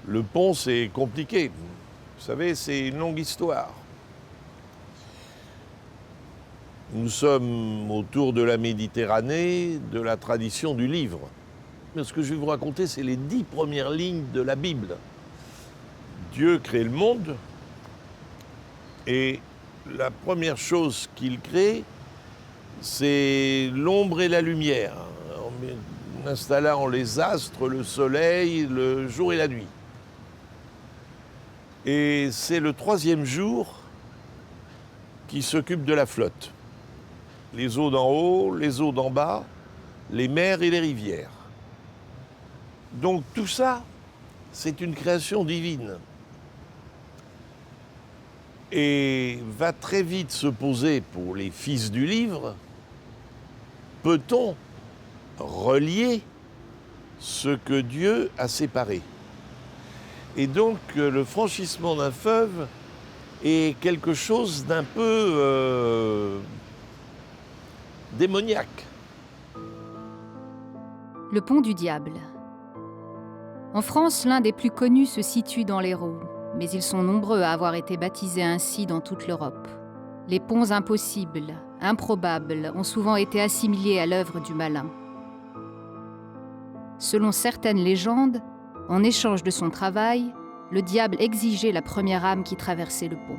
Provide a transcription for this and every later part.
Le pont, c'est compliqué. Vous savez, c'est une longue histoire. Nous sommes autour de la Méditerranée, de la tradition du livre. Mais ce que je vais vous raconter, c'est les 10 premières lignes de la Bible. Dieu crée le monde et la première chose qu'il crée, c'est l'ombre et la lumière, en installant les astres, le soleil, le jour et la nuit. Et c'est le 3e jour qui s'occupe de la flotte. Les eaux d'en haut, les eaux d'en bas, les mers et les rivières. Donc tout ça, c'est une création divine. Et va très vite se poser pour les fils du livre, peut-on relier ce que Dieu a séparé? Et donc le franchissement d'un fleuve est quelque chose d'un peu démoniaque. Le pont du diable. En France, l'un des plus connus se situe dans l'Hérault, mais ils sont nombreux à avoir été baptisés ainsi dans toute l'Europe. Les ponts impossibles, improbables, ont souvent été assimilés à l'œuvre du malin. Selon certaines légendes, en échange de son travail, le diable exigeait la première âme qui traversait le pont.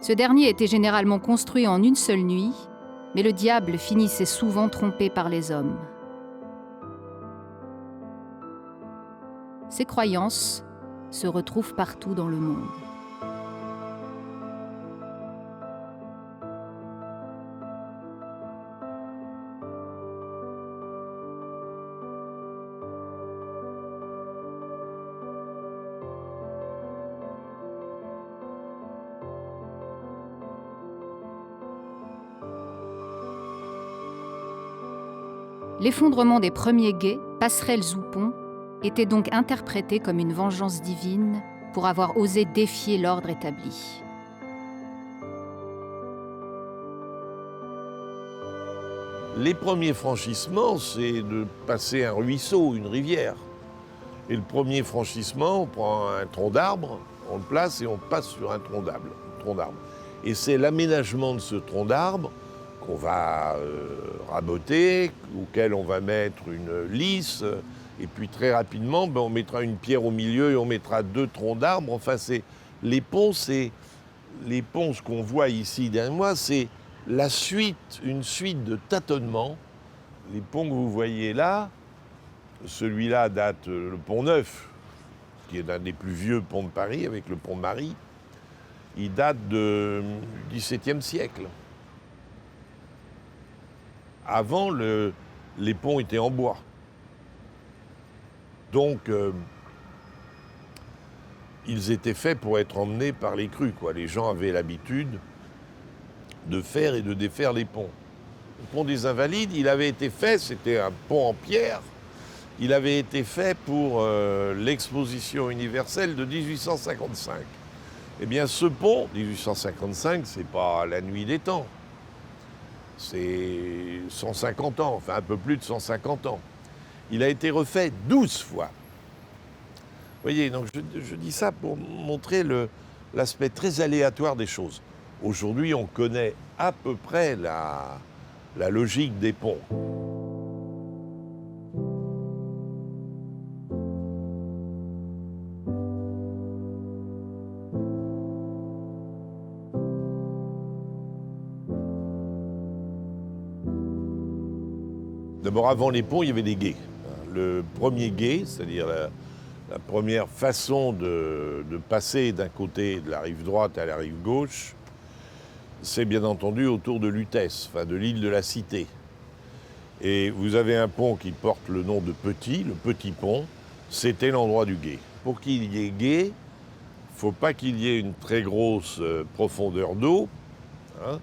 Ce dernier était généralement construit en une seule nuit, mais le diable finissait souvent trompé par les hommes. Ces croyances se retrouvent partout dans le monde. L'effondrement des premiers quais, passerelles ou ponts, était donc interprété comme une vengeance divine pour avoir osé défier l'ordre établi. Les premiers franchissements, c'est de passer un ruisseau, une rivière. Et le premier franchissement, on prend un tronc d'arbre, on le place et on passe sur un tronc d'arbre. Et c'est l'aménagement de ce tronc d'arbre qu'on va raboter, auquel on va mettre une lisse, et puis très rapidement, on mettra une pierre au milieu et on mettra 2 troncs d'arbres. Enfin, les ponts, ce qu'on voit ici derrière moi, c'est une suite de tâtonnements. Les ponts que vous voyez là, celui-là date, le pont Neuf, qui est l'un des plus vieux ponts de Paris, avec le pont Marie, il date du XVIIe siècle. Avant, les ponts étaient en bois. Donc, ils étaient faits pour être emmenés par les crues, quoi. Les gens avaient l'habitude de faire et de défaire les ponts. Le pont des Invalides, il avait été fait, c'était un pont en pierre, il avait été fait pour l'exposition universelle de 1855. Eh bien, ce pont, 1855, c'est pas la nuit des temps. C'est 150 ans, enfin un peu plus de 150 ans. Il a été refait 12 fois. Vous voyez, donc je dis ça pour montrer l'aspect très aléatoire des choses. Aujourd'hui, on connaît à peu près la logique des ponts. D'abord, avant les ponts, il y avait des gués. Le premier gué, c'est-à-dire la première façon de passer d'un côté de la rive droite à la rive gauche, c'est bien entendu autour de Lutèce, enfin de l'île de la Cité. Et vous avez un pont qui porte le nom de Petit, le Petit Pont, c'était l'endroit du gué. Pour qu'il y ait gué, il ne faut pas qu'il y ait une très grosse profondeur d'eau. Il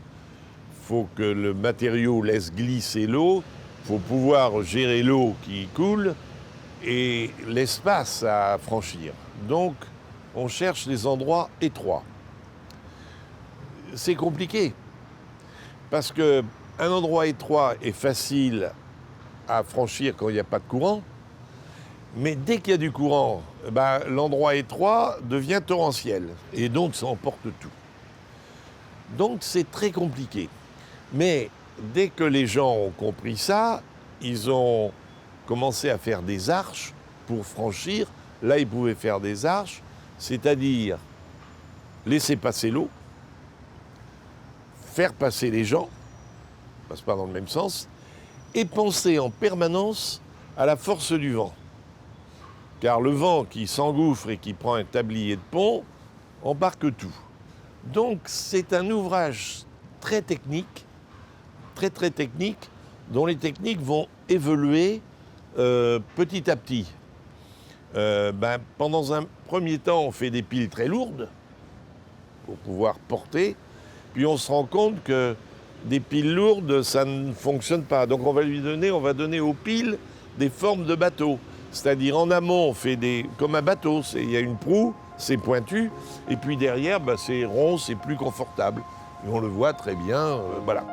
faut que le matériau laisse glisser l'eau. Il faut pouvoir gérer l'eau qui coule et l'espace à franchir. Donc, on cherche des endroits étroits. C'est compliqué, parce qu'un endroit étroit est facile à franchir quand il n'y a pas de courant, Mais dès qu'il y a du courant, l'endroit étroit devient torrentiel. Et donc, ça emporte tout. Donc, c'est très compliqué. Mais dès que les gens ont compris ça, ils ont commencé à faire des arches pour franchir. Là, ils pouvaient faire des arches, c'est-à-dire laisser passer l'eau, faire passer les gens, passe pas dans le même sens, et penser en permanence à la force du vent. Car le vent qui s'engouffre et qui prend un tablier de pont embarque tout. Donc c'est un ouvrage très technique, très technique, dont les techniques vont évoluer petit à petit. Pendant un premier temps, on fait des piles très lourdes pour pouvoir porter, puis on se rend compte que des piles lourdes, ça ne fonctionne pas. Donc on va donner aux piles des formes de bateaux. C'est-à-dire en amont, on fait comme un bateau, il y a une proue, c'est pointu, et puis derrière, c'est rond, c'est plus confortable. Et on le voit très bien, voilà.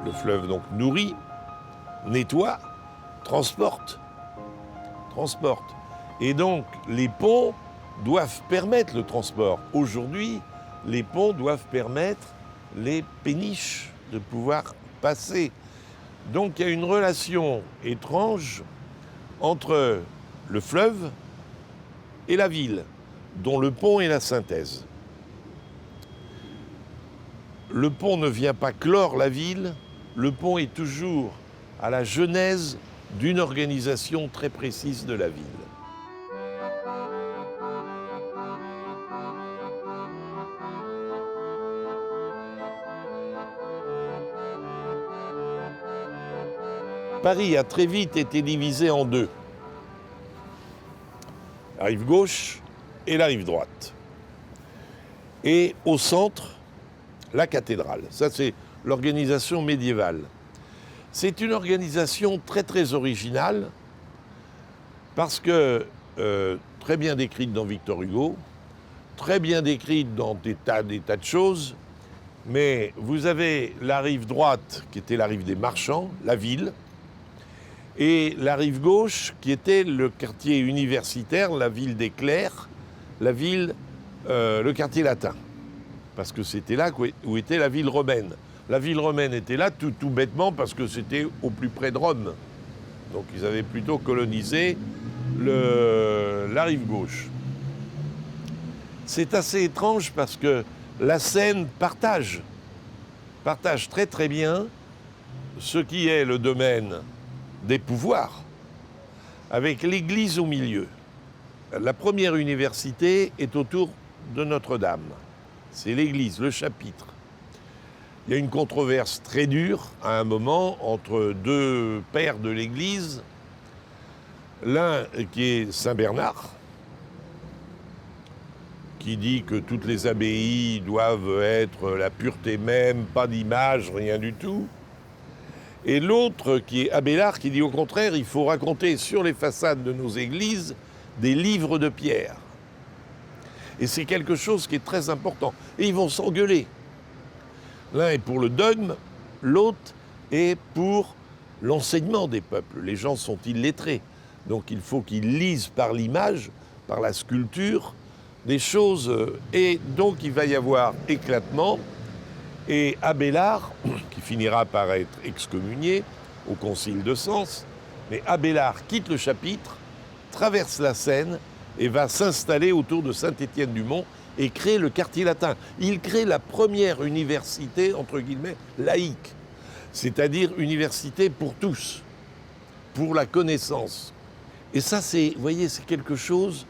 Le fleuve donc nourrit, nettoie, transporte. Et donc, les ponts doivent permettre le transport. Aujourd'hui, les ponts doivent permettre les péniches de pouvoir passer. Donc, il y a une relation étrange entre le fleuve et la ville, dont le pont est la synthèse. Le pont ne vient pas clore la ville, le pont est toujours à la genèse d'une organisation très précise de la ville. Paris a très vite été divisé en deux. La rive gauche et la rive droite. Et au centre, la cathédrale. Ça, c'est l'organisation médiévale. C'est une organisation très originale parce que très bien décrite dans Victor Hugo, très bien décrite dans des tas de choses, mais vous avez la rive droite qui était la rive des marchands, la ville, et la rive gauche qui était le quartier universitaire, la ville des clercs, la ville, le quartier latin, parce que c'était là où était la ville romaine. La ville romaine était là tout bêtement parce que c'était au plus près de Rome. Donc ils avaient plutôt colonisé la rive gauche. C'est assez étrange parce que la Seine partage très bien ce qui est le domaine des pouvoirs avec l'Église au milieu. La première université est autour de Notre-Dame. C'est l'Église, le chapitre. Il y a une controverse très dure à un moment entre deux pères de l'Église. L'un qui est Saint Bernard, qui dit que toutes les abbayes doivent être la pureté même, pas d'image, rien du tout. Et l'autre qui est Abélard, qui dit au contraire, il faut raconter sur les façades de nos églises des livres de pierre. Et c'est quelque chose qui est très important. Et ils vont s'engueuler. L'un est pour le dogme, l'autre est pour l'enseignement des peuples. Les gens sont illettrés. Donc il faut qu'ils lisent par l'image, par la sculpture, des choses. Et donc il va y avoir éclatement. Et Abélard, qui finira par être excommunié au concile de Sens, mais Abélard quitte le chapitre, traverse la Seine et va s'installer autour de Saint-Étienne-du-Mont et crée le quartier latin. Il crée la première université, entre guillemets, laïque, c'est-à-dire université pour tous, pour la connaissance. Et ça, vous voyez, c'est quelque chose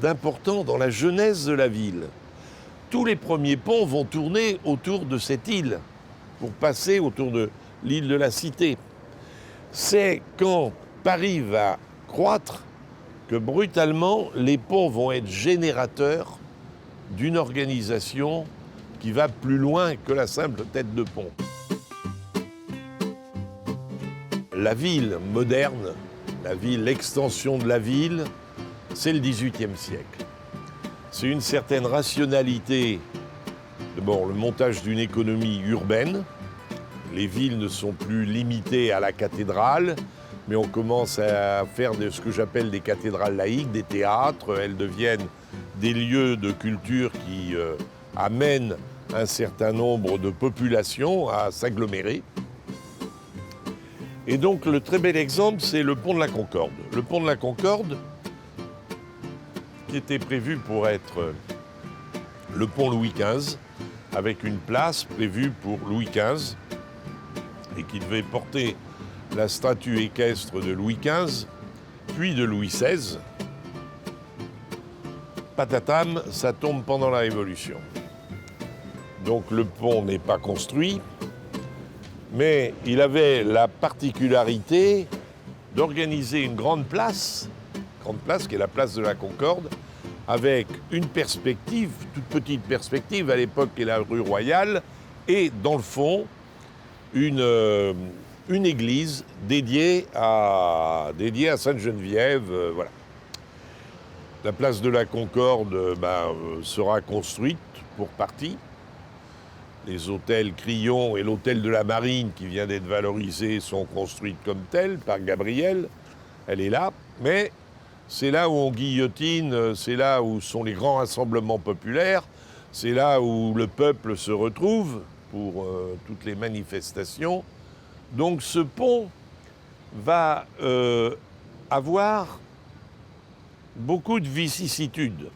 d'important dans la genèse de la ville. Tous les premiers ponts vont tourner autour de cette île, pour passer autour de l'île de la Cité. C'est quand Paris va croître que brutalement, les ponts vont être générateurs d'une organisation qui va plus loin que la simple tête de pont. La ville moderne, l'extension de la ville, c'est le XVIIIe siècle. C'est une certaine rationalité, d'abord le montage d'une économie urbaine. Les villes ne sont plus limitées à la cathédrale, mais on commence à faire ce que j'appelle des cathédrales laïques, des théâtres. Elles deviennent des lieux de culture qui amènent un certain nombre de populations à s'agglomérer. Et donc le très bel exemple, c'est le pont de la Concorde. Le pont de la Concorde, qui était prévu pour être le pont Louis XV, avec une place prévue pour Louis XV, et qui devait porter la statue équestre de Louis XV, puis de Louis XVI. Patatam, ça tombe pendant la Révolution. Donc le pont n'est pas construit, mais il avait la particularité d'organiser une grande place qui est la place de la Concorde, avec une perspective, toute petite perspective, à l'époque qui est la rue Royale, et dans le fond, une église dédiée à Sainte-Geneviève. Voilà. La place de la Concorde sera construite pour partie. Les hôtels Crillon et l'hôtel de la Marine, qui vient d'être valorisé, sont construits comme tels par Gabriel. Elle est là, mais c'est là où on guillotine, c'est là où sont les grands rassemblements populaires, c'est là où le peuple se retrouve pour toutes les manifestations. Donc ce pont va avoir beaucoup de vicissitudes.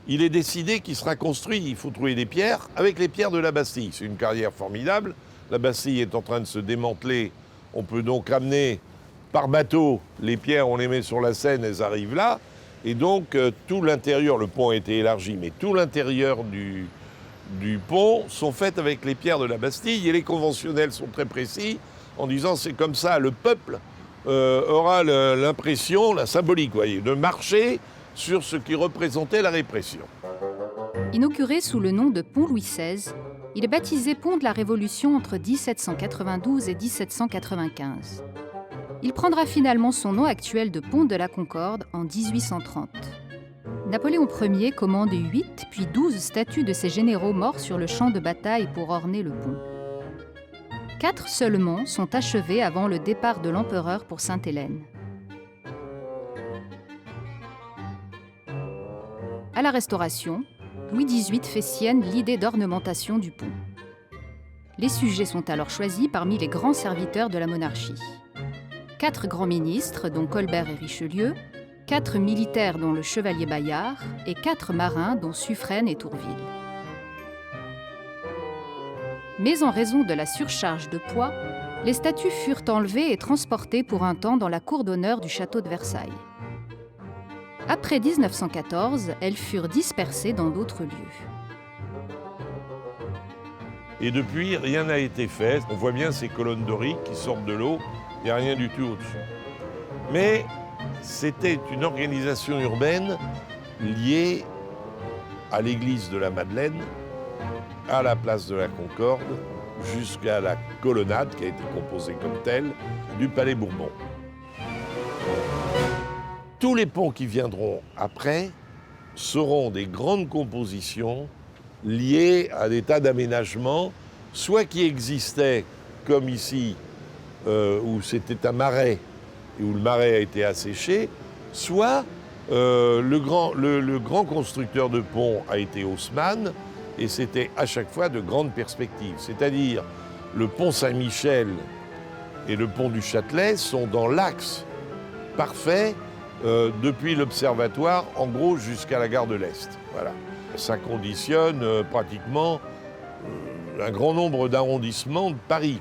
Il est décidé qu'il sera construit, il faut trouver des pierres, avec les pierres de la Bastille. C'est une carrière formidable. La Bastille est en train de se démanteler. On peut donc amener par bateau les pierres, on les met sur la Seine, elles arrivent là. Et donc tout l'intérieur, le pont a été élargi, mais tout l'intérieur du pont sont faites avec les pierres de la Bastille. Et les conventionnels sont très précis en disant c'est comme ça, le peuple aura l'impression, la symbolique, voyez, de marcher sur ce qui représentait la répression. Inauguré sous le nom de pont Louis XVI, il est baptisé pont de la Révolution entre 1792 et 1795. Il prendra finalement son nom actuel de pont de la Concorde en 1830. Napoléon Ier commande 8 puis 12 statues de ses généraux morts sur le champ de bataille pour orner le pont. 4 seulement sont achevées avant le départ de l'empereur pour Sainte-Hélène. À la Restauration, Louis XVIII fait sienne l'idée d'ornementation du pont. Les sujets sont alors choisis parmi les grands serviteurs de la monarchie. 4 grands ministres, dont Colbert et Richelieu, 4 militaires, dont le chevalier Bayard, et 4 marins, dont Suffren et Tourville. Mais en raison de la surcharge de poids, les statues furent enlevées et transportées pour un temps dans la cour d'honneur du château de Versailles. Après 1914, elles furent dispersées dans d'autres lieux. Et depuis, rien n'a été fait. On voit bien ces colonnes doriques qui sortent de l'eau, il n'y a rien du tout au-dessus. Mais c'était une organisation urbaine liée à l'église de la Madeleine, à la place de la Concorde, jusqu'à la colonnade qui a été composée comme telle du Palais Bourbon. Tous les ponts qui viendront après seront des grandes compositions liées à des tas d'aménagements, soit qui existaient, comme ici, où c'était un marais, et où le marais a été asséché, soit le grand constructeur de ponts a été Haussmann, et c'était à chaque fois de grandes perspectives. C'est-à-dire, le pont Saint-Michel et le pont du Châtelet sont dans l'axe parfait depuis l'observatoire, en gros, jusqu'à la gare de l'Est. Voilà. Ça conditionne pratiquement un grand nombre d'arrondissements de Paris.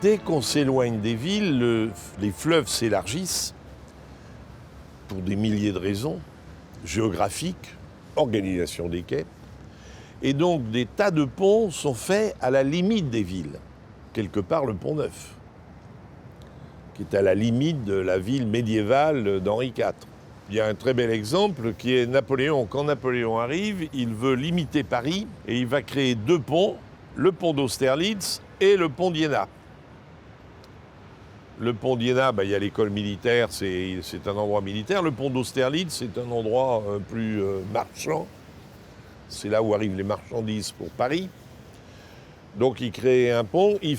Dès qu'on s'éloigne des villes, les fleuves s'élargissent pour des milliers de raisons, géographiques, organisation des quais. Et donc des tas de ponts sont faits à la limite des villes. Quelque part le Pont Neuf, qui est à la limite de la ville médiévale d'Henri IV. Il y a un très bel exemple qui est Napoléon. Quand Napoléon arrive, il veut limiter Paris et il va créer 2 ponts, le pont d'Austerlitz et le pont d'Iéna. Le pont d'Iéna, il y a l'école militaire, c'est un endroit militaire. Le pont d'Austerlitz, c'est un endroit plus marchand. C'est là où arrivent les marchandises pour Paris. Donc il crée un pont, il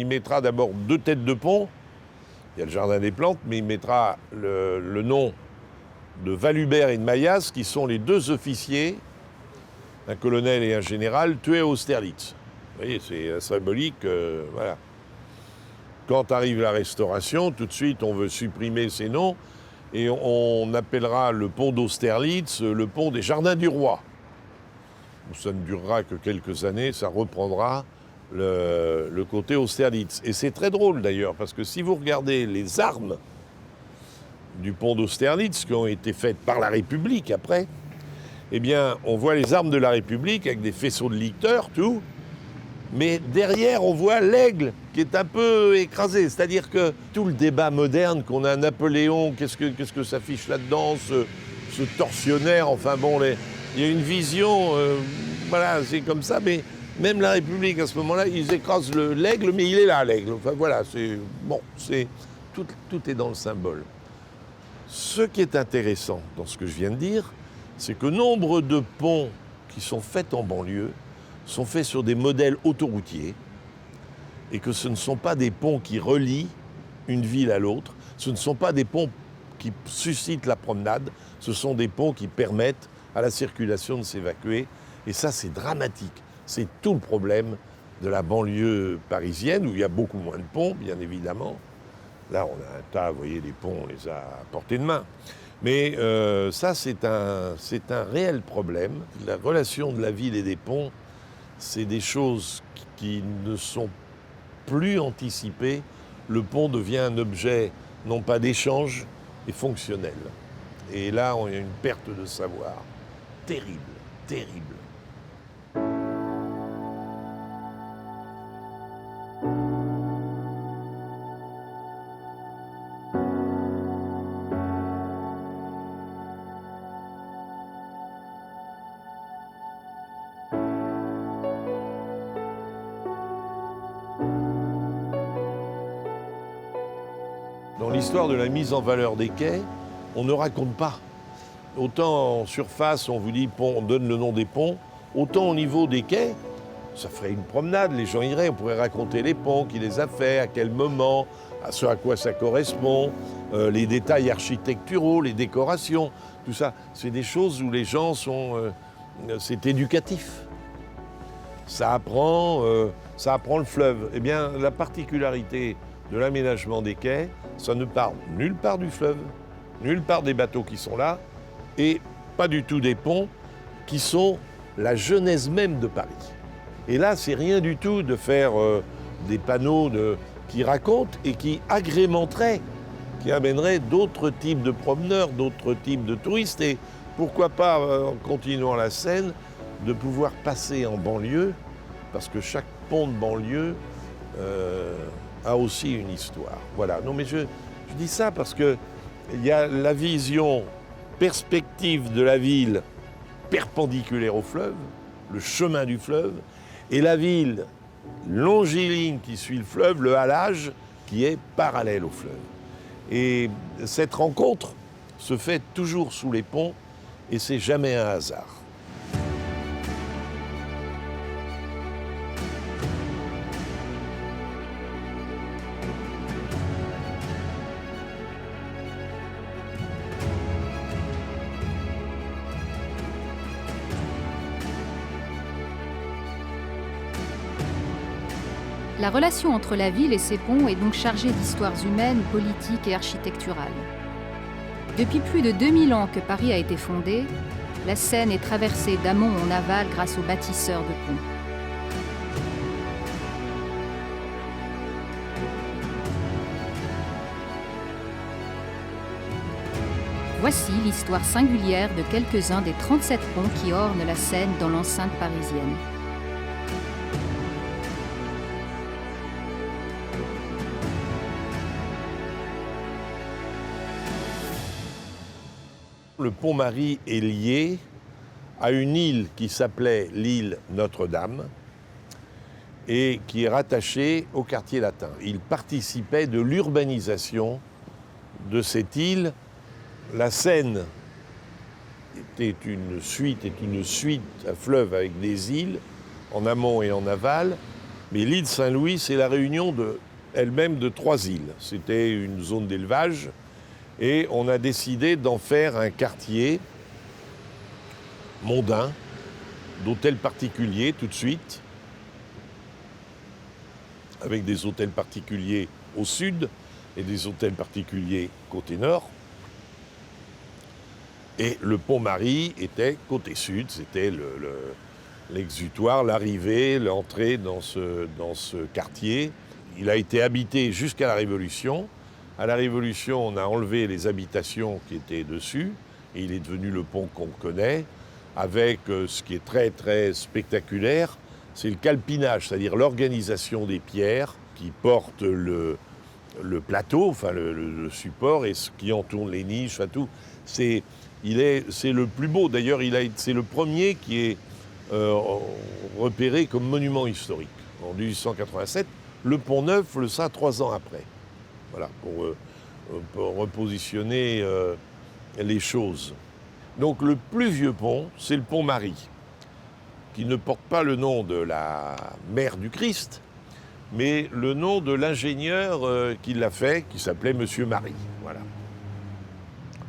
mettra d'abord 2 têtes de pont. Il y a le jardin des plantes, mais il mettra le nom de Valubert et de Maillas, qui sont les 2 officiers, un colonel et un général, tués à Austerlitz. Vous voyez, c'est symbolique, voilà. Quand arrive la Restauration, tout de suite, on veut supprimer ces noms, et on appellera le pont d'Austerlitz le pont des Jardins du Roi. Ça ne durera que quelques années, ça reprendra le côté Austerlitz. Et c'est très drôle d'ailleurs, parce que si vous regardez les armes du pont d'Austerlitz qui ont été faites par la République après, eh bien, on voit les armes de la République avec des faisceaux de licteurs, tout, mais derrière, on voit l'aigle qui est un peu écrasé. C'est-à-dire que tout le débat moderne qu'on a Napoléon, qu'est-ce que ça fiche là-dedans, ce tortionnaire, enfin bon, il y a une vision, voilà, c'est comme ça, mais même la République, à ce moment-là, ils écrasent l'aigle, mais il est là, l'aigle. Enfin voilà, tout est dans le symbole. Ce qui est intéressant dans ce que je viens de dire, c'est que nombre de ponts qui sont faits en banlieue sont faits sur des modèles autoroutiers et que ce ne sont pas des ponts qui relient une ville à l'autre, ce ne sont pas des ponts qui suscitent la promenade, ce sont des ponts qui permettent à la circulation de s'évacuer. Et ça, c'est dramatique. C'est tout le problème de la banlieue parisienne, où il y a beaucoup moins de ponts, bien évidemment. Là, on a un tas, vous voyez, les ponts, on les a à portée de main. Mais ça, c'est un réel problème. La relation de la ville et des ponts, c'est des choses qui ne sont plus anticipées. Le pont devient un objet, non pas d'échange, mais fonctionnel. Et là, on a une perte de savoir terrible, terrible. Dans l'histoire de la mise en valeur des quais, on ne raconte pas. Autant en surface, on vous dit pont, on donne le nom des ponts, autant au niveau des quais, ça ferait une promenade, les gens iraient, on pourrait raconter les ponts, qui les a faits, à quel moment, à ce à quoi ça correspond, les détails architecturaux, les décorations, tout ça. C'est des choses où les gens sont... c'est éducatif. Ça apprend le fleuve. Eh bien, la particularité de l'aménagement des quais, ça ne parle nulle part du fleuve, nulle part des bateaux qui sont là, et pas du tout des ponts qui sont la genèse même de Paris. Et là, c'est rien du tout de faire des panneaux qui racontent et qui agrémenteraient, qui amèneraient d'autres types de promeneurs, d'autres types de touristes, et pourquoi pas, en continuant la Seine, de pouvoir passer en banlieue, parce que chaque pont de banlieue a aussi une histoire. Voilà. Non, mais je dis ça parce que il y a la vision perspective de la ville perpendiculaire au fleuve, le chemin du fleuve, et la ville longiligne qui suit le fleuve, le halage, qui est parallèle au fleuve. Et cette rencontre se fait toujours sous les ponts, et c'est jamais un hasard. La relation entre la ville et ses ponts est donc chargée d'histoires humaines, politiques et architecturales. Depuis plus de 2000 ans que Paris a été fondé, la Seine est traversée d'amont en aval grâce aux bâtisseurs de ponts. Voici l'histoire singulière de quelques-uns des 37 ponts qui ornent la Seine dans l'enceinte parisienne. Le Pont-Marie est lié à une île qui s'appelait l'île Notre-Dame et qui est rattachée au quartier latin. Il participait de l'urbanisation de cette île. La Seine est une suite à fleuve avec des îles en amont et en aval, mais l'île Saint-Louis, c'est la réunion elle-même de 3 îles. C'était une zone d'élevage et on a décidé d'en faire un quartier mondain, d'hôtels particuliers tout de suite, avec des hôtels particuliers au sud et des hôtels particuliers côté nord. Et le Pont-Marie était côté sud, c'était l'exutoire, l'arrivée, l'entrée dans ce quartier. Il a été habité jusqu'à la Révolution. À la Révolution, on a enlevé les habitations qui étaient dessus, et il est devenu le pont qu'on connaît, avec ce qui est très très spectaculaire, c'est le calpinage, c'est-à-dire l'organisation des pierres qui portent le plateau, enfin le support, et ce qui entoure les niches, enfin tout. C'est le plus beau. D'ailleurs, c'est le premier qui est repéré comme monument historique. En 1887, le Pont-Neuf le sera 3 ans après. Voilà, pour repositionner les choses. Donc le plus vieux pont, c'est le Pont-Marie, qui ne porte pas le nom de la mère du Christ, mais le nom de l'ingénieur qui l'a fait, qui s'appelait Monsieur Marie. Voilà.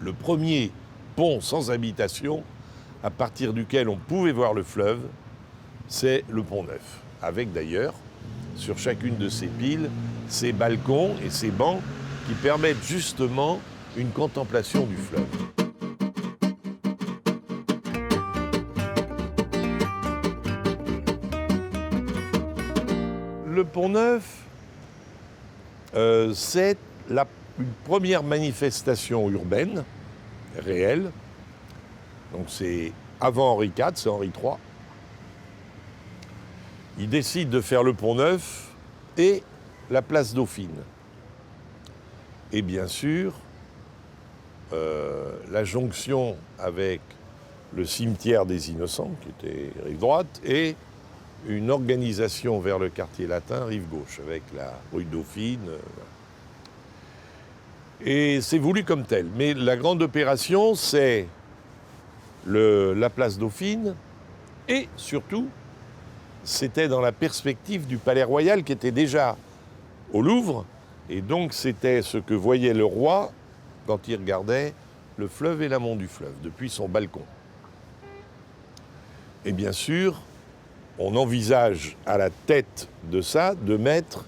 Le premier pont sans habitation, à partir duquel on pouvait voir le fleuve, c'est le Pont-Neuf, avec d'ailleurs, sur chacune de ces piles, ces balcons et ces bancs qui permettent justement une contemplation du fleuve. Le Pont-Neuf, c'est une première manifestation urbaine, réelle. Donc c'est avant Henri IV, c'est Henri III. Il décide de faire le Pont-Neuf et la place Dauphine. Et bien sûr, la jonction avec le cimetière des Innocents, qui était rive droite, et une organisation vers le quartier latin, rive gauche, avec la rue Dauphine. Et c'est voulu comme tel. Mais la grande opération, c'est la place Dauphine, et surtout, c'était dans la perspective du Palais Royal qui était déjà au Louvre, et donc c'était ce que voyait le roi quand il regardait le fleuve et l'amont du fleuve, depuis son balcon. Et bien sûr, on envisage à la tête de ça de mettre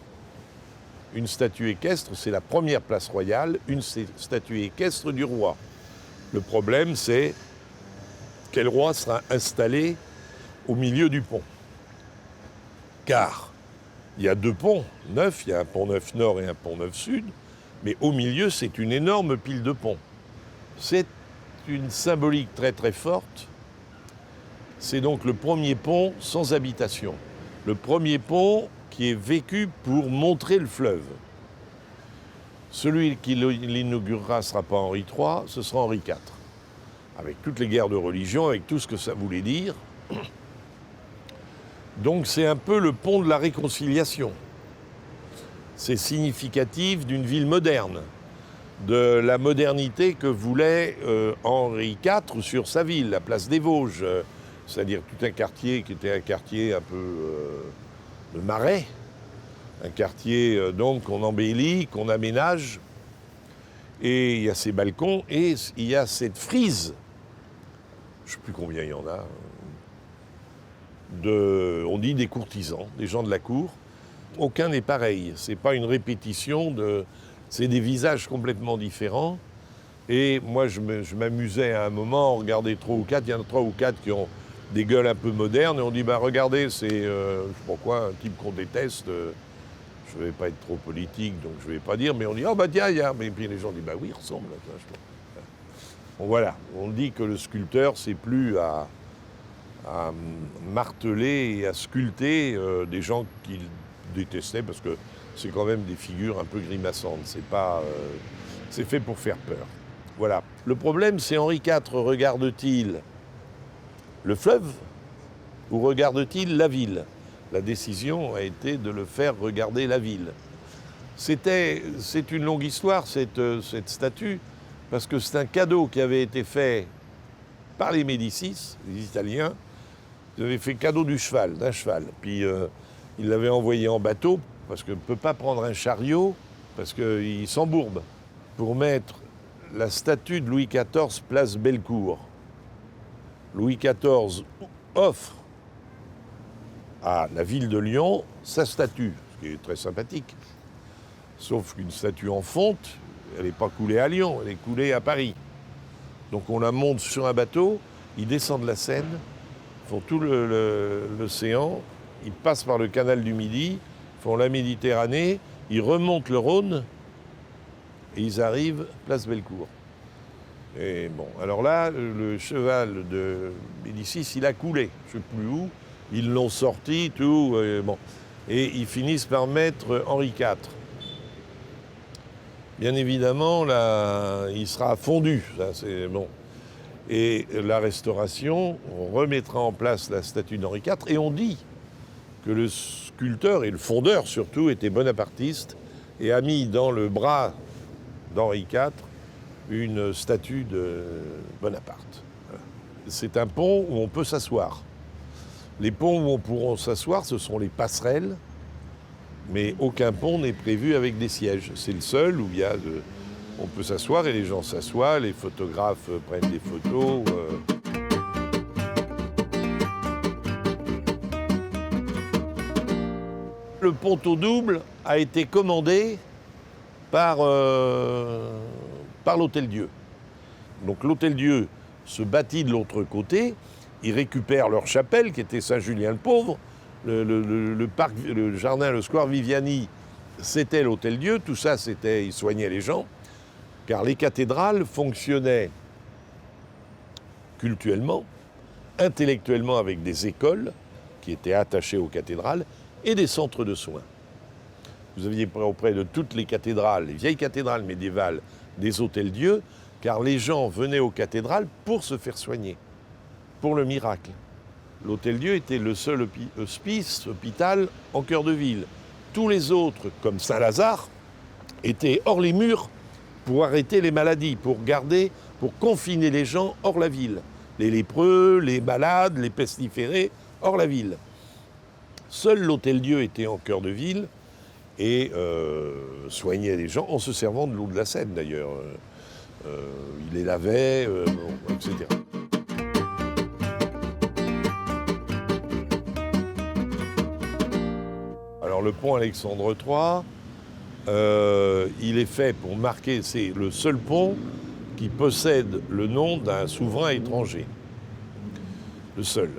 une statue équestre, c'est la première place royale, une statue équestre du roi. Le problème, c'est quel roi sera installé au milieu du pont. Car il y a 2 ponts neufs, il y a un pont neuf nord et un pont neuf sud, mais au milieu, c'est une énorme pile de ponts. C'est une symbolique très très forte. C'est donc le premier pont sans habitation. Le premier pont qui est vécu pour montrer le fleuve. Celui qui l'inaugurera ne sera pas Henri III, ce sera Henri IV. Avec toutes les guerres de religion, avec tout ce que ça voulait dire. Donc c'est un peu le pont de la réconciliation. C'est significatif d'une ville moderne, de la modernité que voulait Henri IV sur sa ville, la place des Vosges, c'est-à-dire tout un quartier qui était un quartier un peu de marais, un quartier donc qu'on embellit, qu'on aménage, et il y a ces balcons, et il y a cette frise, je ne sais plus combien il y en a, on dit des courtisans, des gens de la cour. Aucun n'est pareil, c'est pas une répétition, c'est des visages complètement différents. Et moi, je m'amusais à un moment, regarder 3 ou 4, il y en a 3 ou 4 qui ont des gueules un peu modernes, et on dit, regardez, c'est, je sais pas quoi, un type qu'on déteste, je ne vais pas être trop politique, donc je ne vais pas dire, mais on dit, tiens, il y a, mais puis les gens disent, oui, il ressemble. Bon, voilà, on dit que le sculpteur, c'est plus à marteler et à sculpter des gens qu'il détestait, parce que c'est quand même des figures un peu grimaçantes, c'est fait pour faire peur. Voilà. Le problème, c'est Henri IV regarde-t-il le fleuve ou regarde-t-il la ville? La décision a été de le faire regarder la ville. C'est une longue histoire, cette statue, parce que c'est un cadeau qui avait été fait par les Médicis, les Italiens. Ils avaient fait cadeau d'un cheval. Puis ils l'avaient envoyé en bateau, parce qu'on ne peut pas prendre un chariot, parce qu'il s'embourbe, pour mettre la statue de Louis XIV, place Bellecour. Louis XIV offre à la ville de Lyon sa statue, ce qui est très sympathique. Sauf qu'une statue en fonte, elle n'est pas coulée à Lyon, elle est coulée à Paris. Donc on la monte sur un bateau, ils descendent la Seine, font tout l'océan, ils passent par le canal du Midi, font la Méditerranée, ils remontent le Rhône et ils arrivent place Bellecour. Et bon, alors là, le cheval de Médicis, il a coulé, je ne sais plus où, ils l'ont sorti, tout, bon. Et ils finissent par mettre Henri IV. Bien évidemment, là, il sera fondu, ça c'est bon. Et la restauration, on remettra en place la statue d'Henri IV, et on dit que le sculpteur, et le fondeur surtout, était bonapartiste, et a mis dans le bras d'Henri IV une statue de Bonaparte. Voilà. C'est un pont où on peut s'asseoir. Les ponts où on pourra s'asseoir, ce sont les passerelles, mais aucun pont n'est prévu avec des sièges. C'est le seul où on peut s'asseoir et les gens s'assoient, les photographes prennent des photos. Le ponton double a été commandé par l'Hôtel-Dieu. Donc l'Hôtel-Dieu se bâtit de l'autre côté, ils récupèrent leur chapelle qui était Saint-Julien-le-Pauvre, le parc, le jardin, le square Viviani, c'était l'Hôtel-Dieu, tout ça ils soignaient les gens, car les cathédrales fonctionnaient cultuellement, intellectuellement avec des écoles qui étaient attachées aux cathédrales et des centres de soins. Vous aviez auprès de toutes les cathédrales, les vieilles cathédrales médiévales, des hôtels-dieux, car les gens venaient aux cathédrales pour se faire soigner, pour le miracle. L'Hôtel-Dieu était le seul hospice, hôpital en cœur de ville. Tous les autres, comme Saint-Lazare, étaient hors les murs pour arrêter les maladies, pour confiner les gens hors la ville. Les lépreux, les malades, les pestiférés, hors la ville. Seul l'Hôtel-Dieu était en cœur de ville et soignait les gens en se servant de l'eau de la Seine d'ailleurs. Il les lavait, etc. Alors le pont Alexandre III, il est fait pour marquer, c'est le seul pont qui possède le nom d'un souverain étranger. Le seul.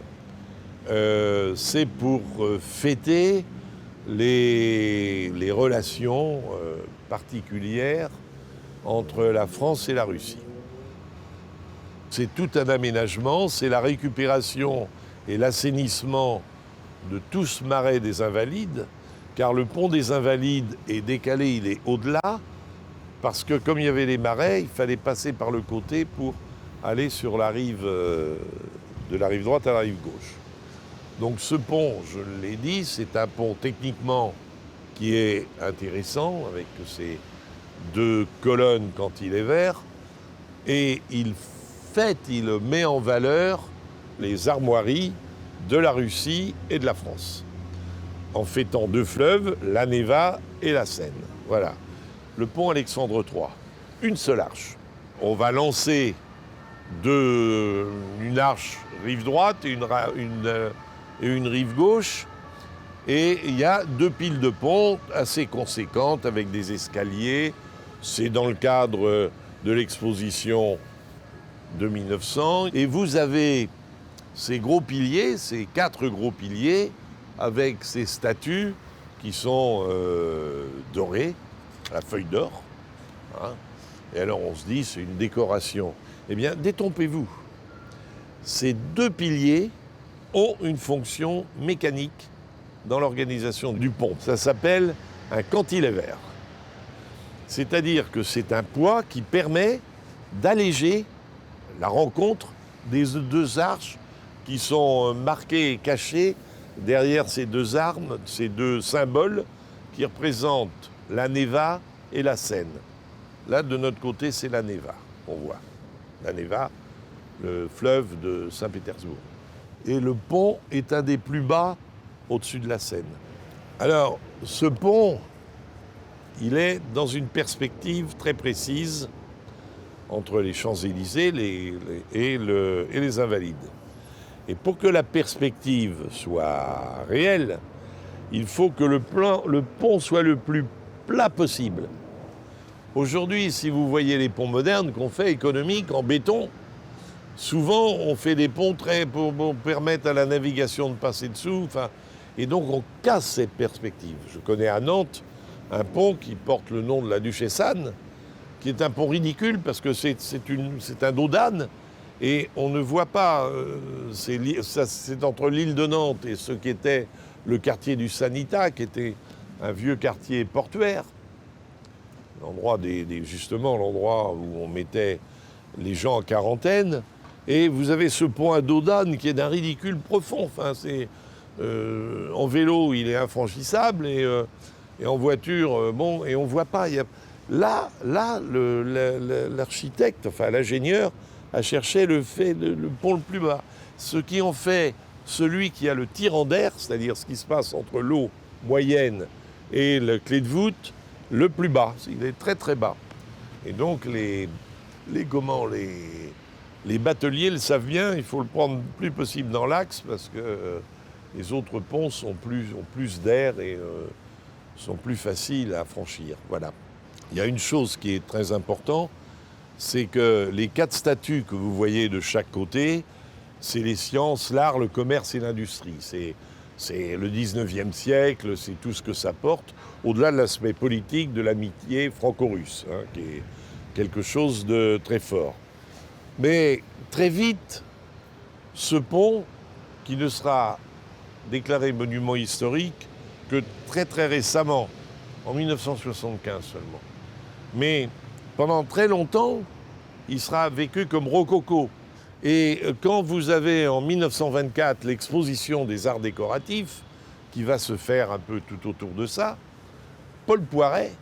C'est pour fêter les relations particulières entre la France et la Russie. C'est tout un aménagement, c'est la récupération et l'assainissement de tout ce marais des Invalides, car le pont des Invalides est décalé, il est au-delà, parce que comme il y avait les marais, il fallait passer par le côté pour aller sur la rive, de la rive droite à la rive gauche. Donc ce pont, je l'ai dit, c'est un pont techniquement qui est intéressant, avec ses deux colonnes quand il est vert, et il met en valeur les armoiries de la Russie et de la France, en fêtant deux fleuves, la Neva et la Seine. Voilà, le pont Alexandre III, une seule arche. On va lancer une arche rive droite et une rive gauche, et il y a deux piles de pont assez conséquentes avec des escaliers. C'est dans le cadre de l'exposition de 1900. Et vous avez ces gros piliers, ces 4 gros piliers, avec ces statues qui sont dorées, à la feuille d'or. Hein. Et alors on se dit, c'est une décoration. Eh bien, détrompez-vous. Ces 2 piliers ont une fonction mécanique dans l'organisation du pont. Ça s'appelle un cantilever. C'est-à-dire que c'est un poids qui permet d'alléger la rencontre des deux arches qui sont marquées et cachées derrière ces deux armes, ces deux symboles qui représentent la Neva et la Seine. Là, de notre côté, c'est la Neva, on voit. La Neva, le fleuve de Saint-Pétersbourg. Et le pont est un des plus bas au-dessus de la Seine. Alors, ce pont, il est dans une perspective très précise entre les Champs-Élysées et les Invalides. Et pour que la perspective soit réelle, il faut que le pont soit le plus plat possible. Aujourd'hui, si vous voyez les ponts modernes qu'on fait économiques en béton, souvent on fait des ponts pour permettre à la navigation de passer dessous, et donc on casse cette perspective. Je connais à Nantes un pont qui porte le nom de la Duchesse Anne, qui est un pont ridicule parce que c'est un dos d'âne et on ne voit pas, c'est entre l'île de Nantes et ce qui était le quartier du Sanitat, qui était un vieux quartier portuaire, justement l'endroit où on mettait les gens en quarantaine, et vous avez ce pont à dos d'âne qui est d'un ridicule profond. En vélo, il est infranchissable et en voiture, et on ne voit pas. L'architecte, l'ingénieur, a cherché le pont le plus bas. Ce qui en fait celui qui a le tirant d'air, c'est-à-dire ce qui se passe entre l'eau moyenne et le clé de voûte, le plus bas. Il est très très bas. Et donc les bateliers le savent bien, il faut le prendre le plus possible dans l'axe parce que les autres ponts ont plus d'air et sont plus faciles à franchir. Voilà. Il y a une chose qui est très importante, c'est que les 4 statues que vous voyez de chaque côté, c'est les sciences, l'art, le commerce et l'industrie. C'est le 19e siècle, c'est tout ce que ça porte, au-delà de l'aspect politique de l'amitié franco-russe, qui est quelque chose de très fort. Mais très vite, ce pont, qui ne sera déclaré monument historique que très très récemment, en 1975 seulement. Mais pendant très longtemps, il sera vécu comme rococo. Et quand vous avez en 1924 l'exposition des arts décoratifs, qui va se faire un peu tout autour de ça, Paul Poiret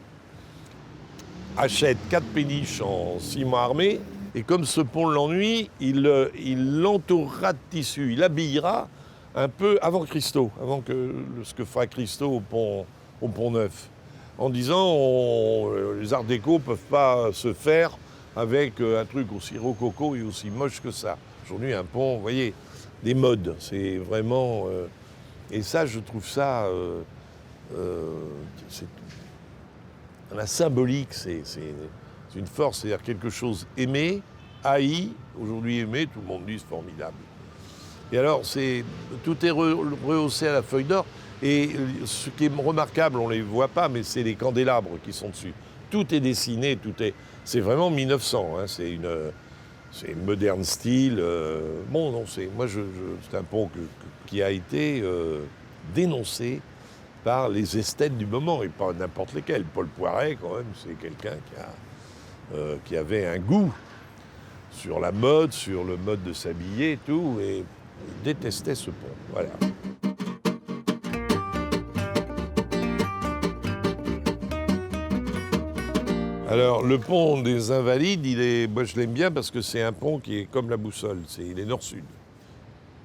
achète 4 péniches en ciment armé, et comme ce pont l'ennuie, il l'entourera de tissu, il habillera un peu avant Christo, avant ce que fera Christo au pont Neuf, en disant les arts déco ne peuvent pas se faire avec un truc aussi rococo et aussi moche que ça. Aujourd'hui, un pont, vous voyez, des modes, c'est vraiment... et ça, je trouve ça... la symbolique, c'est une force, c'est-à-dire quelque chose aimé, haï, aujourd'hui aimé, tout le monde dit c'est formidable. Et alors, tout est rehaussé à la feuille d'or. Et ce qui est remarquable, on ne les voit pas, mais c'est les candélabres qui sont dessus. Tout est dessiné, c'est vraiment 1900, c'est une moderne style. C'est un pont qui a été dénoncé par les esthètes du moment, et pas n'importe lesquels. Paul Poiret, quand même, c'est quelqu'un qui avait un goût sur la mode, sur le mode de s'habiller et tout, et il détestait ce pont. Voilà. Alors, le pont des Invalides, moi je l'aime bien parce que c'est un pont qui est comme la boussole, il est nord-sud.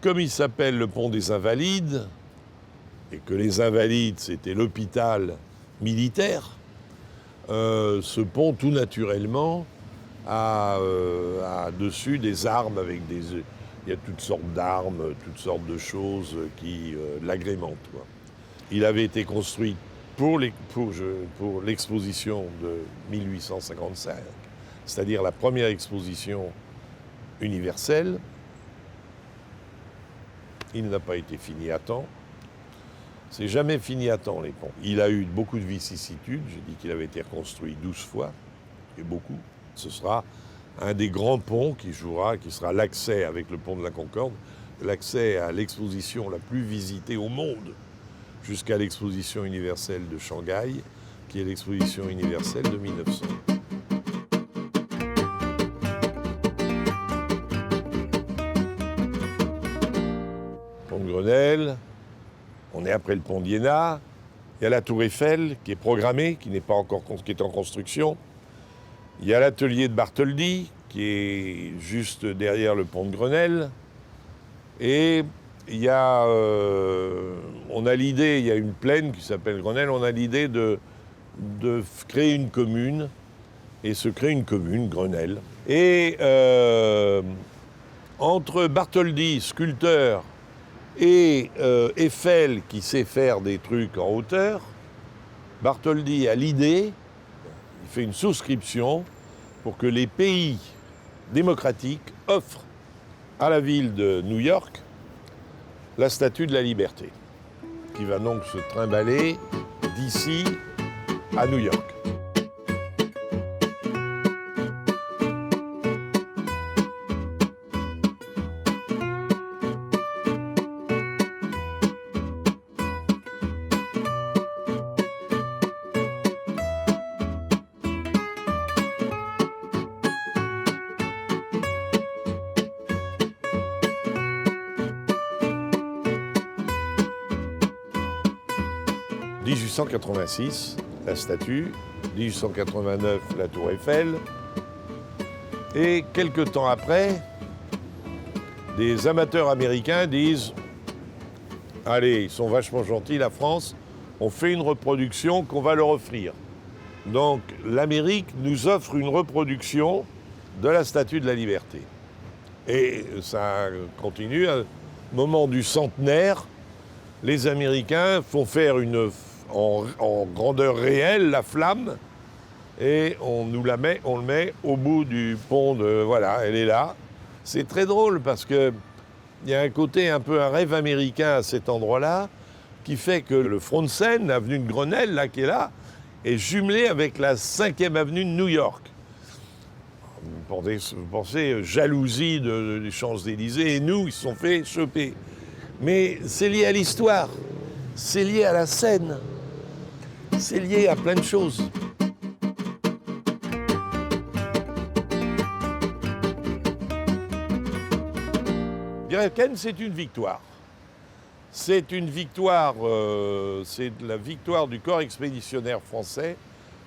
Comme il s'appelle le pont des Invalides, et que les Invalides, c'était l'hôpital militaire, ce pont, tout naturellement, a dessus des armes il y a toutes sortes d'armes, toutes sortes de choses qui l'agrémentent, quoi. Il avait été construit pour l'exposition de 1855, c'est-à-dire la première exposition universelle. Il n'a pas été fini à temps. C'est jamais fini à temps, les ponts. Il a eu beaucoup de vicissitudes. J'ai dit qu'il avait été reconstruit 12 fois, et beaucoup. Ce sera un des grands ponts qui sera l'accès avec le pont de la Concorde, l'accès à l'exposition la plus visitée au monde, jusqu'à l'exposition universelle de Shanghai, qui est l'exposition universelle de 1900. On est après le pont d'Iéna. Il y a la tour Eiffel qui est programmée, qui est en construction. Il y a l'atelier de Bartholdi qui est juste derrière le pont de Grenelle. Et il y a, on a l'idée, il y a une plaine qui s'appelle Grenelle, on a l'idée de créer une commune, et se crée une commune, Grenelle. Et entre Bartholdi, sculpteur, et Eiffel, qui sait faire des trucs en hauteur, Bartholdi a l'idée, il fait une souscription pour que les pays démocratiques offrent à la ville de New York la Statue de la Liberté, qui va donc se trimballer d'ici à New York. « 1886, la statue, 1889, la tour Eiffel, et quelques temps après, des amateurs américains disent « Allez, ils sont vachement gentils, la France, on fait une reproduction qu'on va leur offrir. » Donc l'Amérique nous offre une reproduction de la Statue de la Liberté. Et ça continue, à un moment du centenaire, les Américains font faire en grandeur réelle la flamme et on le met au bout du pont de... Voilà, elle est là. C'est très drôle parce qu'il y a un côté un peu un rêve américain à cet endroit-là qui fait que le front de Seine, l'avenue de Grenelle, là, qui est là, est jumelé avec la 5e avenue de New York. Vous pensez jalousie des Champs-Élysées, et nous, ils se sont fait choper. Mais c'est lié à l'histoire, c'est lié à la Seine, c'est lié à plein de choses. Greiffen, c'est une victoire. C'est une victoire, c'est la victoire du corps expéditionnaire français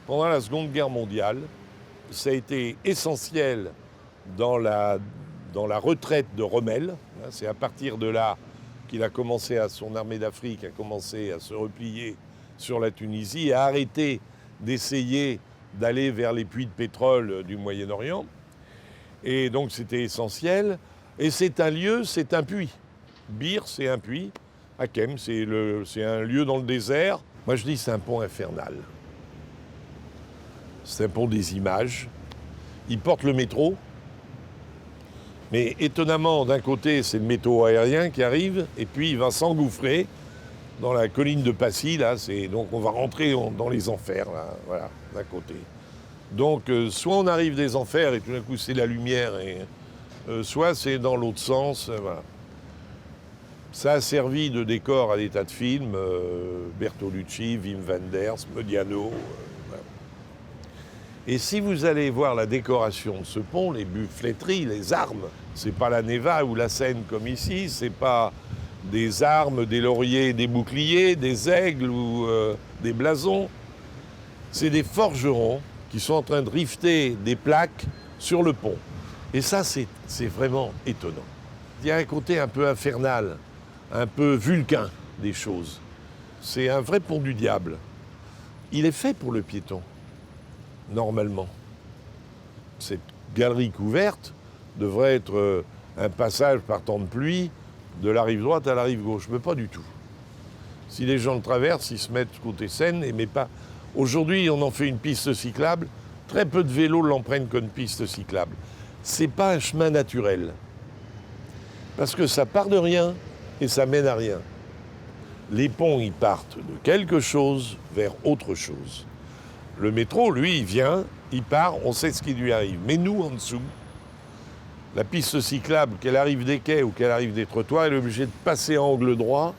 pendant la Seconde Guerre mondiale. Ça a été essentiel dans la retraite de Rommel. C'est à partir de là qu'il a commencé, son armée d'Afrique a commencé à se replier sur la Tunisie et à arrêter d'essayer d'aller vers les puits de pétrole du Moyen-Orient. Et donc c'était essentiel. Et c'est un lieu, c'est un puits. Bir, c'est un puits. Hakem, c'est un lieu dans le désert. Moi je dis c'est un pont infernal. C'est un pont des images. Il porte le métro. Mais étonnamment, d'un côté, c'est le métro aérien qui arrive, et puis il va s'engouffrer dans la colline de Passy, là. Donc on va rentrer dans les enfers, là, voilà, d'un côté. Donc soit on arrive des enfers, et tout d'un coup c'est la lumière, et soit c'est dans l'autre sens, voilà. Ça a servi de décor à des tas de films, Bertolucci, Wim Wenders, Modiano. Voilà. Et si vous allez voir la décoration de ce pont, les buffleteries, les armes, c'est pas la Neva ou la Seine comme ici, c'est pas des armes, des lauriers, des boucliers, des aigles ou des blasons. C'est des forgerons qui sont en train de rifter des plaques sur le pont. Et ça, c'est vraiment étonnant. Il y a un côté un peu infernal, un peu vulcain des choses. C'est un vrai pont du diable. Il est fait pour le piéton, normalement. Cette galerie couverte devrait être un passage par temps de pluie de la rive droite à la rive gauche, mais pas du tout. Si les gens le traversent, ils se mettent côté Seine, mais pas... Aujourd'hui, on en fait une piste cyclable. Très peu de vélos l'empruntent comme piste cyclable. C'est pas un chemin naturel. Parce que ça part de rien et ça mène à rien. Les ponts, ils partent de quelque chose vers autre chose. Le métro, lui, il vient, il part, on sait ce qui lui arrive. Mais nous, en dessous, la piste cyclable, qu'elle arrive des quais ou qu'elle arrive des trottoirs, elle est obligée de passer en angle droit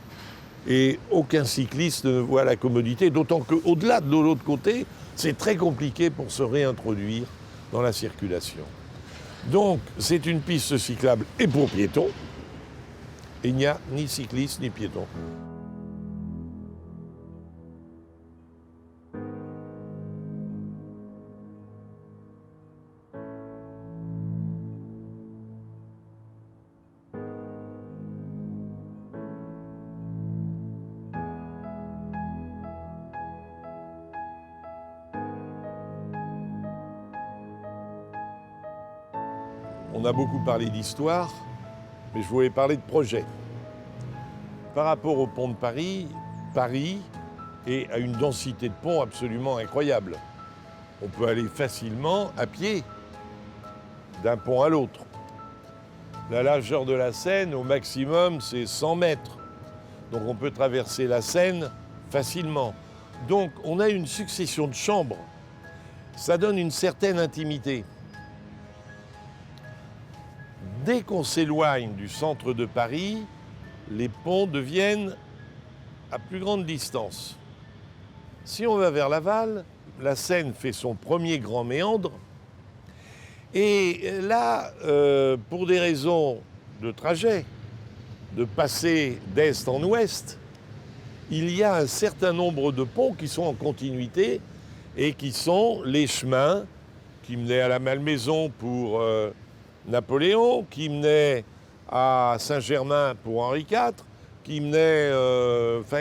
et aucun cycliste ne voit la commodité, d'autant qu'au-delà de l'autre côté, c'est très compliqué pour se réintroduire dans la circulation. Donc, c'est une piste cyclable et pour piétons, et il n'y a ni cycliste ni piétons. On a beaucoup parlé d'histoire, mais je voulais parler de projet. Par rapport au pont de Paris, Paris est à une densité de ponts absolument incroyable. On peut aller facilement à pied d'un pont à l'autre. La largeur de la Seine, au maximum, c'est 100 mètres. Donc on peut traverser la Seine facilement. Donc on a une succession de chambres. Ça donne une certaine intimité. Dès qu'on s'éloigne du centre de Paris, les ponts deviennent à plus grande distance. Si on va vers Laval, la Seine fait son premier grand méandre. Et là, pour des raisons de trajet, de passer d'est en ouest, il y a un certain nombre de ponts qui sont en continuité et qui sont les chemins qui menaient à la Malmaison pour Napoléon, qui menaient à Saint-Germain pour Henri IV, qui menaient,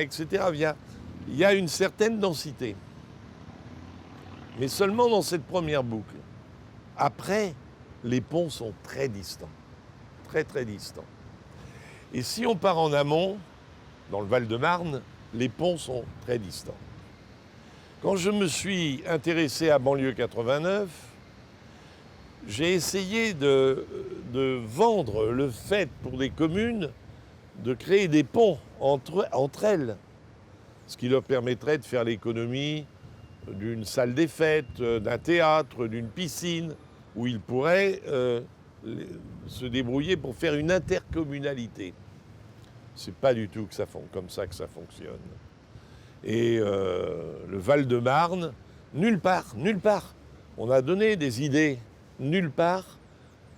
etc. Il y a une certaine densité. Mais seulement dans cette première boucle. Après, les ponts sont très distants. Très, très distants. Et si on part en amont, dans le Val-de-Marne, les ponts sont très distants. Quand je me suis intéressé à Banlieue 89, j'ai essayé de vendre le fait pour des communes de créer des ponts entre elles, ce qui leur permettrait de faire l'économie d'une salle des fêtes, d'un théâtre, d'une piscine, où ils pourraient se débrouiller pour faire une intercommunalité. C'est pas du tout comme ça que ça fonctionne. Et le Val-de-Marne, nulle part, on a donné des idées, nulle part,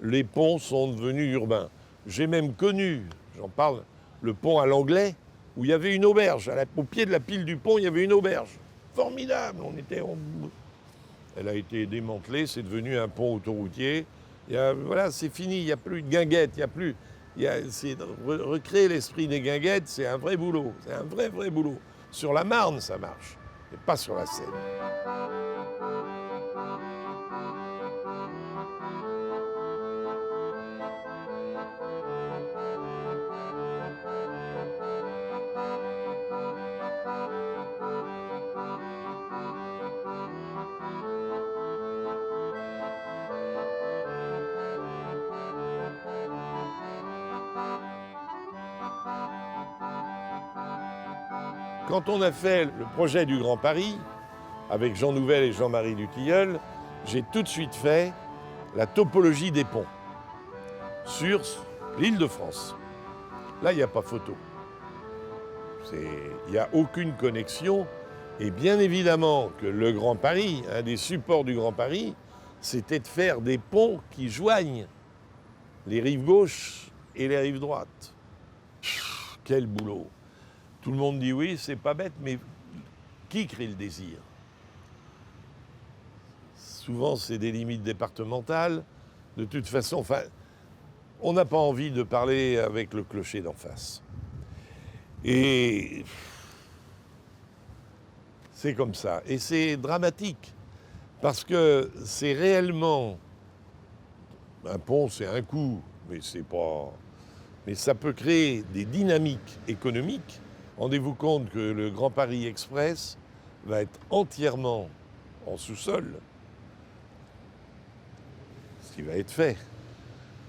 les ponts sont devenus urbains. J'ai même connu, j'en parle, le pont à l'Anglais, où il y avait une auberge. Au pied de la pile du pont, il y avait une auberge. Formidable, Elle a été démantelée, c'est devenu un pont autoroutier. Voilà, c'est fini, il n'y a plus de guinguettes, recréer l'esprit des guinguettes, c'est un vrai boulot, c'est un vrai boulot. Sur la Marne, ça marche, mais pas sur la Seine. Quand on a fait le projet du Grand Paris, avec Jean Nouvel et Jean-Marie Dutilleul, j'ai tout de suite fait la topologie des ponts sur l'Île-de-France. Là, il n'y a pas photo. Il n'y a aucune connexion. Et bien évidemment que le Grand Paris, un des supports du Grand Paris, c'était de faire des ponts qui joignent les rives gauches et les rives droites. Quel boulot! Tout le monde dit oui, c'est pas bête, mais qui crée le désir? Souvent, c'est des limites départementales. De toute façon, on n'a pas envie de parler avec le clocher d'en face. Et c'est comme ça. Et c'est dramatique, parce que c'est réellement... Un pont, c'est un coût, mais c'est pas... Mais ça peut créer des dynamiques économiques. Rendez-vous compte que le Grand Paris Express va être entièrement en sous-sol, ce qui va être fait.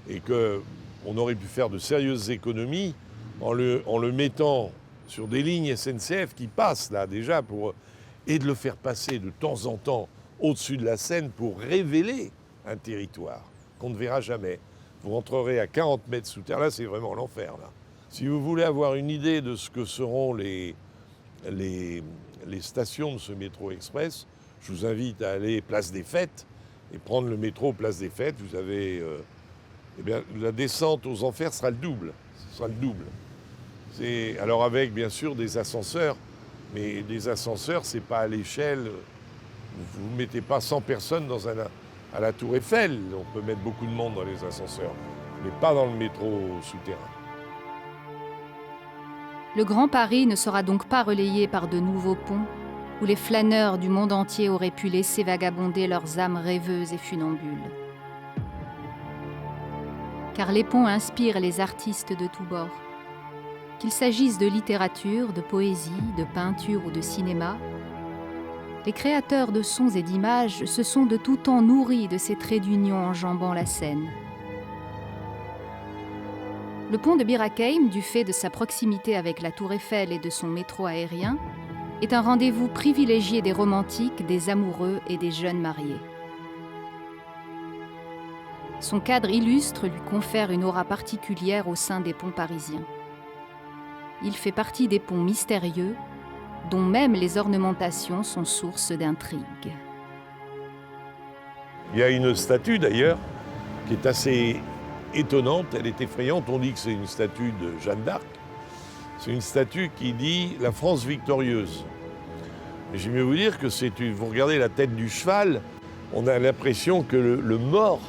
Et qu'on aurait pu faire de sérieuses économies en le mettant sur des lignes SNCF qui passent là déjà, et de le faire passer de temps en temps au-dessus de la Seine pour révéler un territoire qu'on ne verra jamais. Vous rentrerez à 40 mètres sous terre, là c'est vraiment l'enfer là. Si vous voulez avoir une idée de ce que seront les stations de ce métro express, je vous invite à aller Place des Fêtes et prendre le métro Place des Fêtes. Vous avez... la descente aux enfers sera le double. Ce sera le double. Alors avec, bien sûr, des ascenseurs. Mais des ascenseurs, c'est pas à l'échelle... Vous ne mettez pas 100 personnes à la Tour Eiffel. On peut mettre beaucoup de monde dans les ascenseurs, mais pas dans le métro souterrain. Le Grand Paris ne sera donc pas relayé par de nouveaux ponts, où les flâneurs du monde entier auraient pu laisser vagabonder leurs âmes rêveuses et funambules. car les ponts inspirent les artistes de tous bords. Qu'il s'agisse de littérature, de poésie, de peinture ou de cinéma, les créateurs de sons et d'images se sont de tout temps nourris de ces traits d'union enjambant la Seine. Le pont de Bir Hakeim, du fait de sa proximité avec la Tour Eiffel et de son métro aérien, est un rendez-vous privilégié des romantiques, des amoureux et des jeunes mariés. Son cadre illustre lui confère une aura particulière au sein des ponts parisiens. Il fait partie des ponts mystérieux, dont même les ornementations sont source d'intrigue. Il y a une statue d'ailleurs qui est assez étonnante, elle est effrayante. On dit que c'est une statue de Jeanne d'Arc. C'est une statue qui dit « La France victorieuse ». J'aime mieux vous dire que vous regardez la tête du cheval, on a l'impression que le mort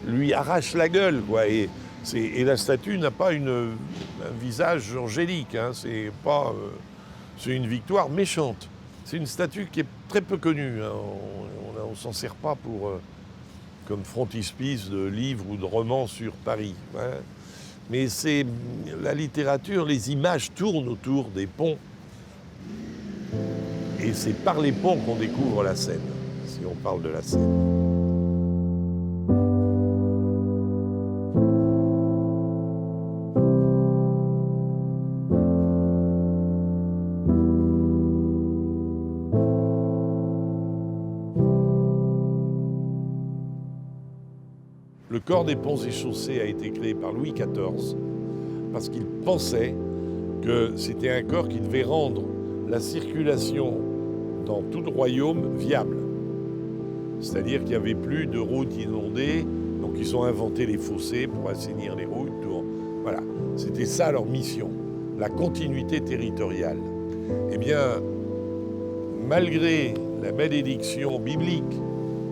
lui arrache la gueule, quoi. Et la statue n'a pas un visage angélique, hein. C'est une victoire méchante. C'est une statue qui est très peu connue, hein. On ne s'en sert pas comme frontispice de livres ou de romans sur Paris, hein. Mais c'est la littérature, les images tournent autour des ponts. Et c'est par les ponts qu'on découvre la Seine, si on parle de la Seine. Le corps des ponts et chaussées a été créé par Louis XIV parce qu'il pensait que c'était un corps qui devait rendre la circulation dans tout le royaume viable. C'est-à-dire qu'il n'y avait plus de routes inondées, donc ils ont inventé les fossés pour assainir les routes. Voilà, c'était ça leur mission, la continuité territoriale. Eh bien, malgré la malédiction biblique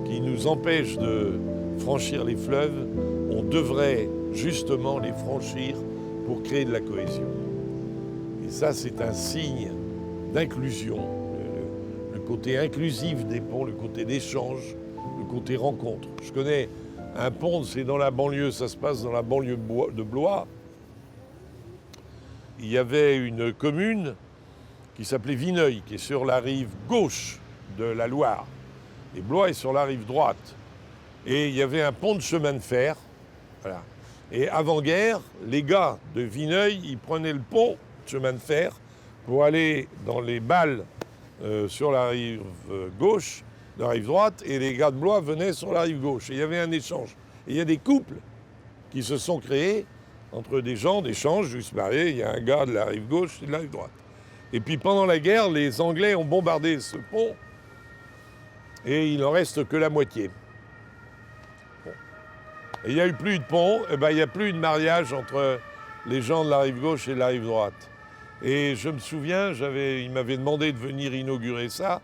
qui nous empêche de franchir les fleuves, on devrait justement les franchir pour créer de la cohésion. Et ça, c'est un signe d'inclusion, le côté inclusif des ponts, le côté d'échange, le côté rencontre. Je connais un pont, c'est dans la banlieue, ça se passe dans la banlieue de Blois. Il y avait une commune qui s'appelait Vineuil, qui est sur la rive gauche de la Loire. Et Blois est sur la rive droite. Et il y avait un pont de chemin de fer. Voilà. Et avant-guerre, les gars de Vineuil, ils prenaient le pont de chemin de fer pour aller dans les balles sur la rive gauche, la rive droite, et les gars de Blois venaient sur la rive gauche. Et il y avait un échange. Et il y a des couples qui se sont créés entre des gens d'échange, juste mariés. Il y a un gars de la rive gauche et de la rive droite. Et puis pendant la guerre, les Anglais ont bombardé ce pont et il n'en reste que la moitié. Bon. Et il n'y a eu plus de pont, et ben, il n'y a plus de mariage entre les gens de la rive gauche et de la rive droite. Et je me souviens, il m'avait demandé de venir inaugurer ça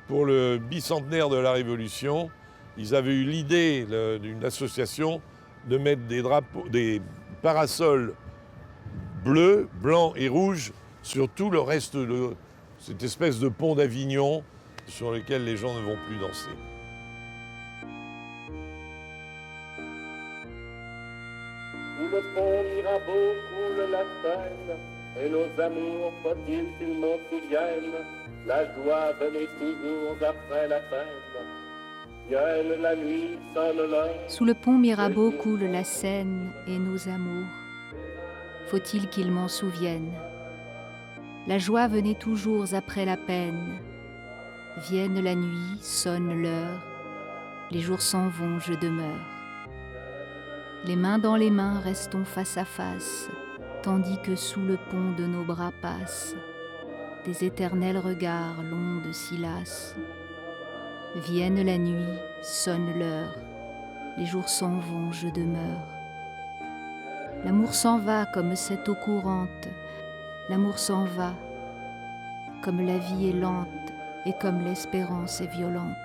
pour le bicentenaire de la Révolution. Ils avaient eu l'idée d'une association de mettre des parasols bleus, blancs et rouges sur tout le reste de cette espèce de pont d'Avignon sur lequel les gens ne vont plus danser. Sous le pont Mirabeau coule la Seine, et nos amours, faut-il qu'ils m'en souviennent, la joie venait toujours après la peine. Vienne la nuit, sonne l'heure. Sous le pont Mirabeau coule la Seine et nos amours. Faut-il qu'ils m'en souviennent. La joie venait toujours après la peine. Vienne la nuit, sonne l'heure. Les jours s'en vont, je demeure. Les mains dans les mains, restons face à face, tandis que sous le pont de nos bras passent des éternels regards l'onde s'y lasse. Vienne la nuit, sonne l'heure. Les jours s'en vont, je demeure. L'amour s'en va comme cette eau courante. L'amour s'en va comme la vie est lente et comme l'espérance est violente.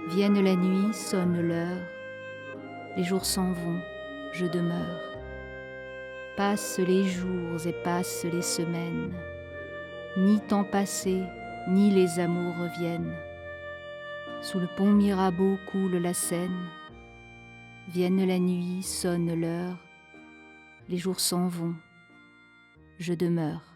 Vienne la nuit, sonne l'heure. Les jours s'en vont, je demeure. Passent les jours et passent les semaines. Ni temps passé, ni les amours reviennent. Sous le pont Mirabeau coule la Seine. Vienne la nuit, sonne l'heure, les jours s'en vont, je demeure.